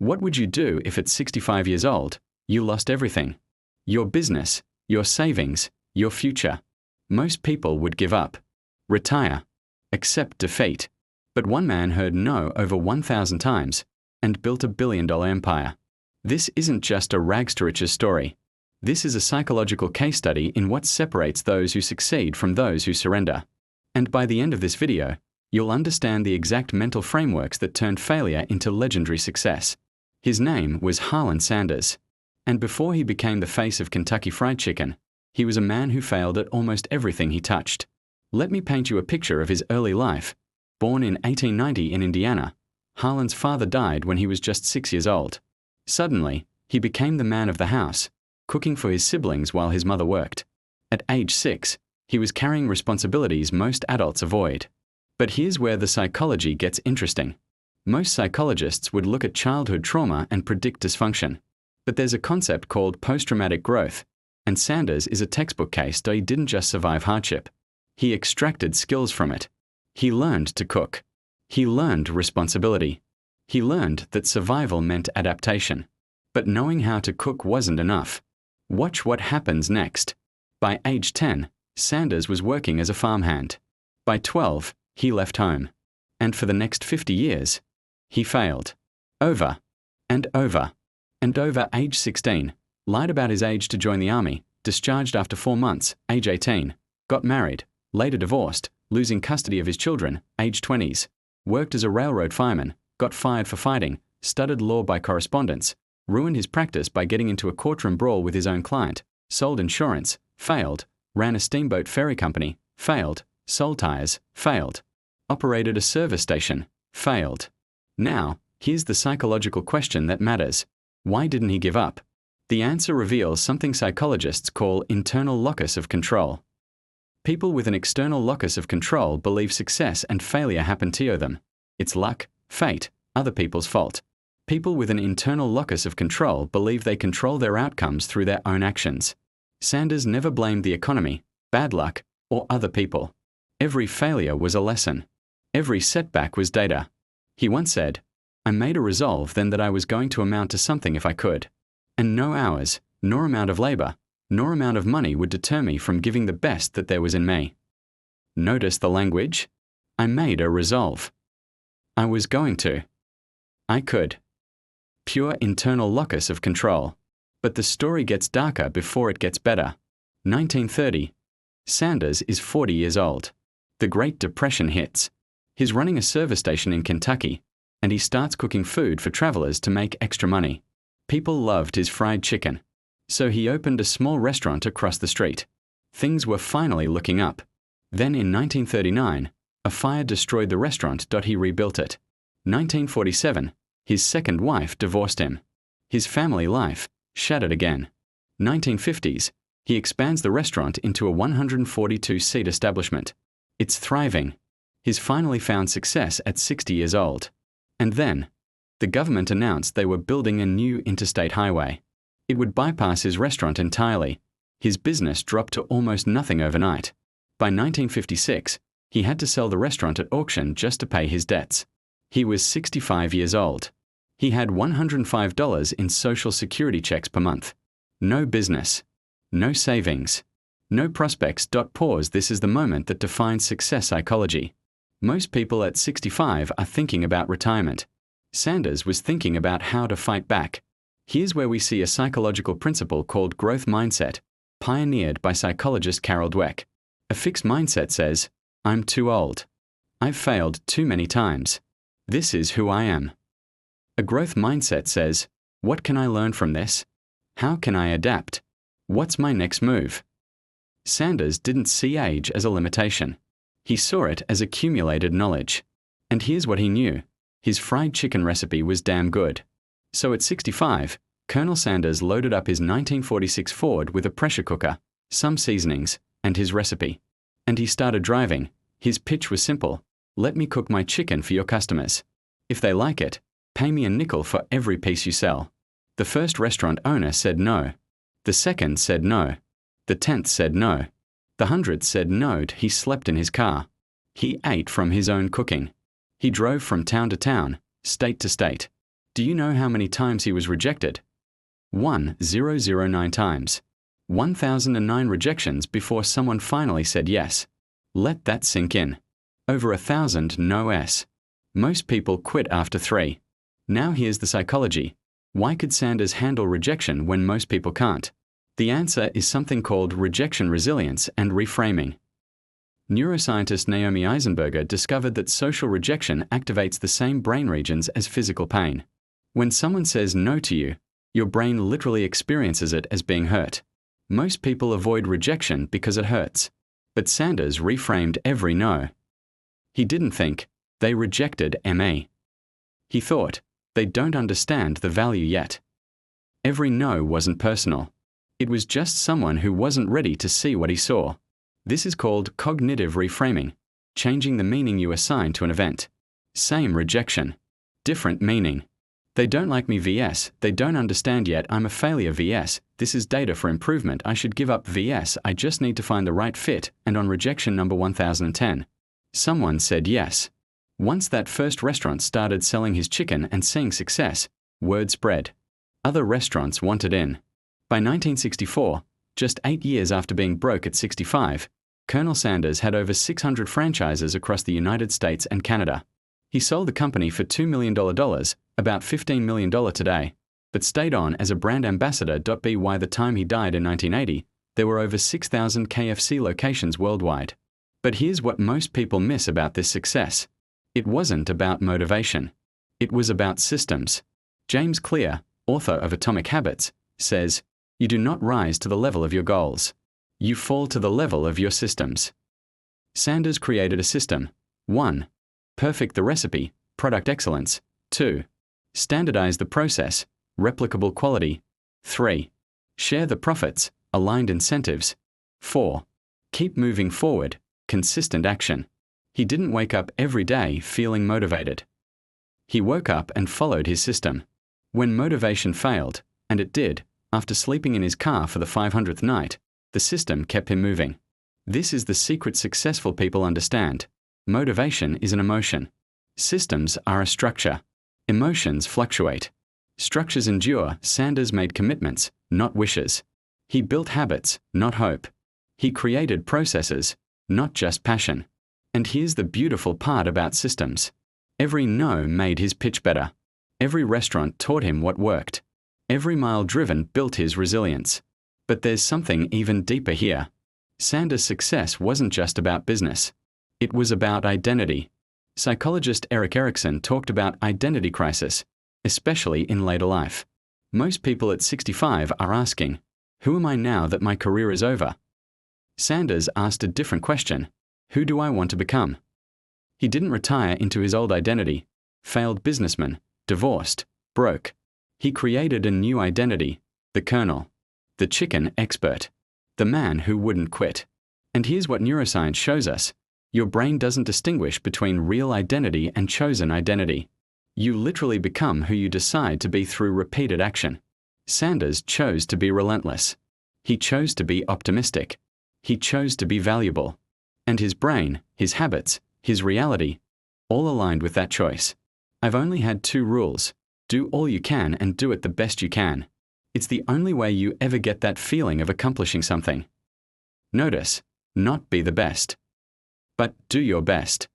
What would you do if at 65 years old, you lost everything? Your business, your savings, your future. Most people would give up, retire, accept defeat. But one man heard no over 1,000 times and built a billion-dollar empire. This isn't just a rags to riches story. This is a psychological case study in what separates those who succeed from those who surrender. And by the end of this video, you'll understand the exact mental frameworks that turned failure into legendary success. His name was Harlan Sanders. And before he became the face of Kentucky Fried Chicken, he was a man who failed at almost everything he touched. Let me paint you a picture of his early life. Born in 1890 in Indiana, Harlan's father died when he was just 6 years old. Suddenly, he became the man of the house, cooking for his siblings while his mother worked. At age 6, he was carrying responsibilities most adults avoid. But here's where the psychology gets interesting. Most psychologists would look at childhood trauma and predict dysfunction. But there's a concept called post-traumatic growth, and Sanders is a textbook case that he didn't just survive hardship. He extracted skills from it. He learned to cook. He learned responsibility. He learned that survival meant adaptation. But knowing how to cook wasn't enough. Watch what happens next. By age 10, Sanders was working as a farmhand. By 12, he left home. And for the next 50 years, he failed. Over and over and over. Age 16, lied about his age to join the army, discharged after 4 months, age 18, got married, later divorced, losing custody of his children, age 20s, worked as a railroad fireman, got fired for fighting, studied law by correspondence, ruined his practice by getting into a courtroom brawl with his own client, sold insurance, failed, ran a steamboat ferry company, failed, sold tires, failed, operated a service station, failed. Now, here's the psychological question that matters. Why didn't he give up? The answer reveals something psychologists call internal locus of control. People with an external locus of control believe success and failure happen to them. It's luck, fate, other people's fault. People with an internal locus of control believe they control their outcomes through their own actions. Sanders never blamed the economy, bad luck, or other people. Every failure was a lesson. Every setback was data. He once said, "I made a resolve then that I was going to amount to something if I could. And no hours, nor amount of labor, nor amount of money would deter me from giving the best that there was in me." Notice the language? I made a resolve. I was going to. I could. Pure internal locus of control. But the story gets darker before it gets better. 1930. Sanders is 40 years old. The Great Depression hits. He's running a service station in Kentucky, and he starts cooking food for travelers to make extra money. People loved his fried chicken. So he opened a small restaurant across the street. Things were finally looking up. Then in 1939, a fire destroyed the restaurant. He rebuilt it. 1947, his second wife divorced him. His family life shattered again. 1950s, he expands the restaurant into a 142-seat establishment. It's thriving. He's finally found success at 60 years old. And then, the government announced they were building a new interstate highway. It would bypass his restaurant entirely. His business dropped to almost nothing overnight. By 1956, he had to sell the restaurant at auction just to pay his debts. He was 65 years old. He had $105 in Social Security checks per month. No business. No savings. No prospects. Pause. This is the moment that defines success psychology. Most people at 65 are thinking about retirement. Sanders was thinking about how to fight back. Here's where we see a psychological principle called growth mindset, pioneered by psychologist Carol Dweck. A fixed mindset says, "I'm too old. I've failed too many times. This is who I am." A growth mindset says, "What can I learn from this? How can I adapt? What's my next move?" Sanders didn't see age as a limitation. He saw it as accumulated knowledge. And here's what he knew. His fried chicken recipe was damn good. So at 65, Colonel Sanders loaded up his 1946 Ford with a pressure cooker, some seasonings, and his recipe. And he started driving. His pitch was simple. "Let me cook my chicken for your customers. If they like it, pay me a nickel for every piece you sell." The first restaurant owner said no. The second said no. The 10th said no. The 100th said no. He slept in his car. He ate from his own cooking. He drove from town to town, state to state. Do you know how many times he was rejected? 1,009 times. 1,009 rejections before someone finally said yes. Let that sink in. Over 1,000 no-s. Most people quit after 3. Now here's the psychology. Why could Sanders handle rejection when most people can't? The answer is something called rejection resilience and reframing. Neuroscientist Naomi Eisenberger discovered that social rejection activates the same brain regions as physical pain. When someone says no to you, your brain literally experiences it as being hurt. Most people avoid rejection because it hurts. But Sanders reframed every no. He didn't think, they rejected me. He thought, they don't understand the value yet. Every no wasn't personal. It was just someone who wasn't ready to see what he saw. This is called cognitive reframing, changing the meaning you assign to an event. Same rejection, different meaning. They don't like me vs. They don't understand yet I'm a failure vs. This is data for improvement I should give up vs. I just need to find the right fit. And on rejection number 1010. Someone said yes. Once that first restaurant started selling his chicken and seeing success, word spread. Other restaurants wanted in. By 1964, just 8 years after being broke at 65, Colonel Sanders had over 600 franchises across the United States and Canada. He sold the company for $2 million, about $15 million today, but stayed on as a brand ambassador. By the time he died in 1980, there were over 6,000 KFC locations worldwide. But here's what most people miss about this success. It wasn't about motivation. It was about systems. James Clear, author of Atomic Habits, says, "You do not rise to the level of your goals. You fall to the level of your systems." Sanders created a system. 1. Perfect the recipe, product excellence. 2. Standardize the process, replicable quality. 3. Share the profits, aligned incentives. 4. Keep moving forward, consistent action. He didn't wake up every day feeling motivated. He woke up and followed his system. When motivation failed, and it did, after sleeping in his car for the 500th night, the system kept him moving. This is the secret successful people understand. Motivation is an emotion. Systems are a structure. Emotions fluctuate. Structures endure. Sanders made commitments, not wishes. He built habits, not hope. He created processes, not just passion. And here's the beautiful part about systems. Every no made his pitch better. Every restaurant taught him what worked. Every mile driven built his resilience. But there's something even deeper here. Sanders' success wasn't just about business. It was about identity. Psychologist Erik Erikson talked about identity crisis, especially in later life. Most people at 65 are asking, who am I now that my career is over? Sanders asked a different question. Who do I want to become? He didn't retire into his old identity. Failed businessman, divorced, broke. He created a new identity, the Colonel, the chicken expert, the man who wouldn't quit. And here's what neuroscience shows us. Your brain doesn't distinguish between real identity and chosen identity. You literally become who you decide to be through repeated action. Sanders chose to be relentless. He chose to be optimistic. He chose to be valuable. And his brain, his habits, his reality, all aligned with that choice. I've only had 2 rules. Do all you can and do it the best you can. It's the only way you ever get that feeling of accomplishing something. Notice, not be the best, but do your best.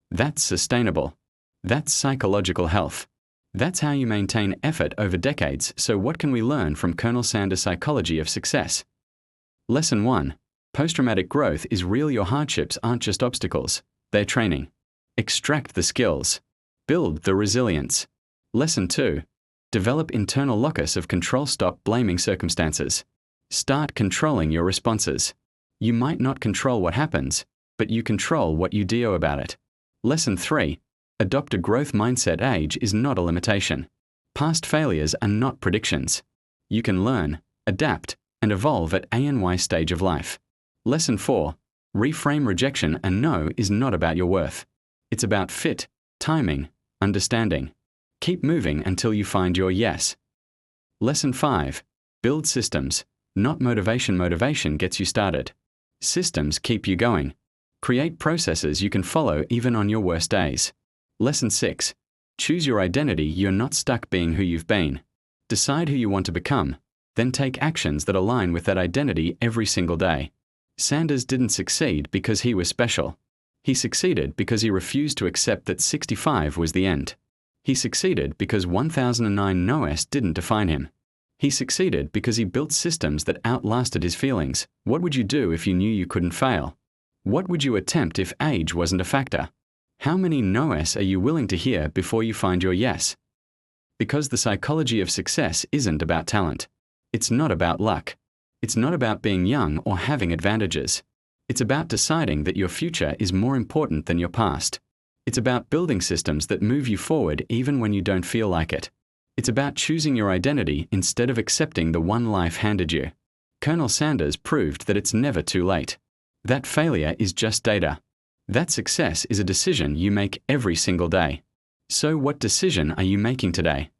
That's sustainable. That's psychological health. That's how you maintain effort over decades. So what can we learn from Colonel Sanders' psychology of success? Lesson 1. Post-traumatic growth is real. Your hardships aren't just obstacles. They're training. Extract the skills. Build the resilience. Lesson 2. Develop internal locus of control. Stop blaming circumstances. Start controlling your responses. You might not control what happens, but you control what you do about it. Lesson 3. Adopt a growth mindset. Age is not a limitation. Past failures are not predictions. You can learn, adapt, and evolve at any stage of life. Lesson 4. Reframe rejection. A no is not about your worth. It's about fit, timing, understanding. Keep moving until you find your yes. Lesson 5. Build systems, not motivation. Motivation gets you started. Systems keep you going. Create processes you can follow even on your worst days. Lesson 6. Choose your identity. You're not stuck being who you've been. Decide who you want to become, then take actions that align with that identity every single day. Sanders didn't succeed because he was special. He succeeded because he refused to accept that 65 was the end. He succeeded because 1009 no's didn't define him. He succeeded because he built systems that outlasted his feelings. What would you do if you knew you couldn't fail? What would you attempt if age wasn't a factor? How many no's are you willing to hear before you find your yes? Because the psychology of success isn't about talent. It's not about luck. It's not about being young or having advantages. It's about deciding that your future is more important than your past. It's about building systems that move you forward even when you don't feel like it. It's about choosing your identity instead of accepting the one life handed you. Colonel Sanders proved that it's never too late. That failure is just data. That success is a decision you make every single day. So what decision are you making today?